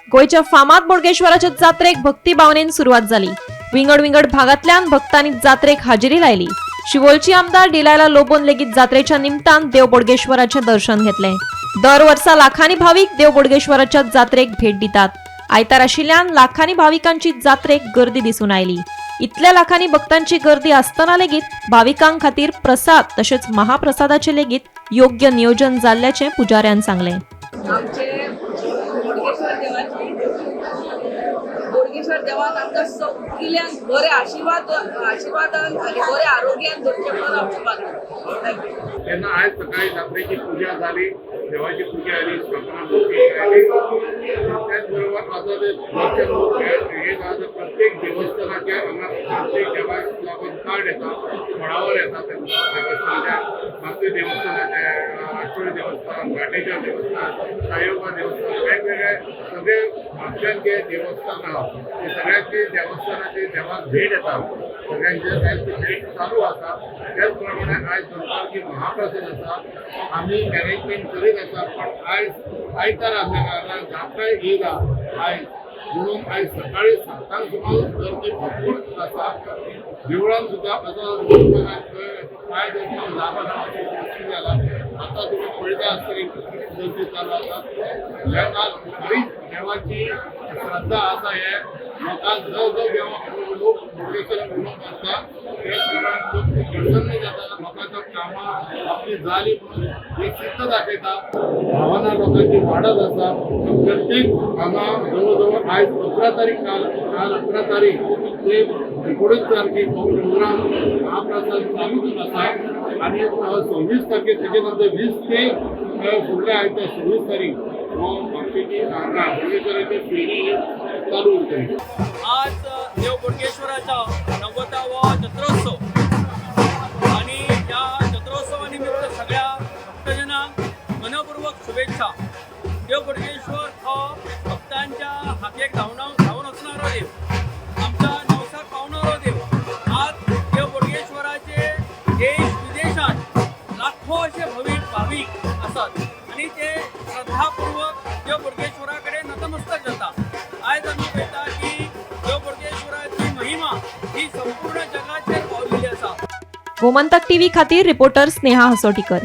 गोयच्या फामाद बोडगेश्वराच्या जात्रेक भक्ती भावनेन सुरुवात झाली। विंगड विंगड भागातल्यान भक्तांनी जात्रेक हाजेरी लायली। शिवोलची आमदार डिलायला लोबोन लेगीत जात्रेच्या निमतान देव बोडगेश्वराचे दर्शन घेतले। दर वर्सा लाखांनी भाविक देव बोडगेश्वराच्या जात्रेक भेट दितात। आयतार आशिल्ल्यान लाखांनी भाविकांची जात्रेक गर्दी दिसून आयली। इतल्या लाखांनी भक्तांची गर्दी असताना लेगीत भाविकांक खातीर प्रसाद तसेच महाप्रसादाचे लेगीत योग्य नियोजन जाल्ल्याचे पुजाऱ्यान सांगले। आमचे बोडगेश्वर देवान आमकां सगळ्यांक बरे आशिर्वादान आनी बरे आरोग्यान दवरचे म्हणून आमची मागणी। तेन्ना आयज सकाळी जात्रेची पुजा जाली, देवाची पुजा जाली, स्थापना जाली। त्याच बरोबर आता ते दर्शन हे आता प्रत्येक देवस्थानाच्या हांगा प्रत्येक देवाक लागून कार्ड येता, फळावर येता त्यांच्या मातृ देवस्थानाचे, आठवडे देवस्थान, घाटेश्वर देवस्थान, साईबाबा देवस्थान, वेगवेगळे सगळे म्हापशांत जे देवस्थान आहा ते सगळ्यांचे देवस्थानाचे देवाक भेट येता। सगळ्यांचे आयज भेट चालू आसा। त्याच प्रमाणे आयज गणपती महाप्रसाद आसा, आमी मॅनेजमेंट करीत आसा। पण आयज आयतार आमच्या जात्रा येयला आयज म्हणून आयज सकाळी 7 सुमार गर्दी भरपूर आसा। देवळान सुद्दां आतां कांय दिवसां जागो जाला, आतां तुमी पळयता आसतली गर्दी चालू आसा। ह्या खरीच देवाची श्रद्धा आसा। हे लोकांक जो लोक बोडगेश्वर उलोवप आसता ते प्रसन्न जाता, लोकांच्या कामां आपली जाली म्हणून एक सिद्ध दाखयता। भावना लोकांची वाडत आसा। प्रत्येक हांगा जवळ जवळ आयज 11 तारीख काल 11 तारीख ते 19 तारखेक प्रोग्राम महाप्रसाद चालूच आसा आणि 26 तारखेक तेजे नंतर 20 ते फुडल्या आयतार 26 तारीख म्हापशेची हांगा बोडगेश्वराची फेरी चालू उरतली। आज देव बोडगेश्वराचा 90वा जत्रोत्सव आणि या जत्रोत्सवानिमित्त सगळ्या भक्तजनांक मनपूर्वक शुभेच्छा। देव बोडगेश्वर हो भक्तांच्या हाकेक धावून वचणारो देव, आमच्या नवसाक पावणारो देव। आज देव बोडगेश्वराचे देश विदेशात लाखो असे भाविक असतात आणि ते श्रद्धापूर्वक देव बोडगेश्वराकडे नतमस्तक जातात। आज आम्ही पळयता की देव बोडगेश्वराची महिमा ही संपूर्ण जगाचेर पावलेली आसा। गोमंतक टीव्ही खातीर रिपोर्टर स्नेहा हसोटीकर।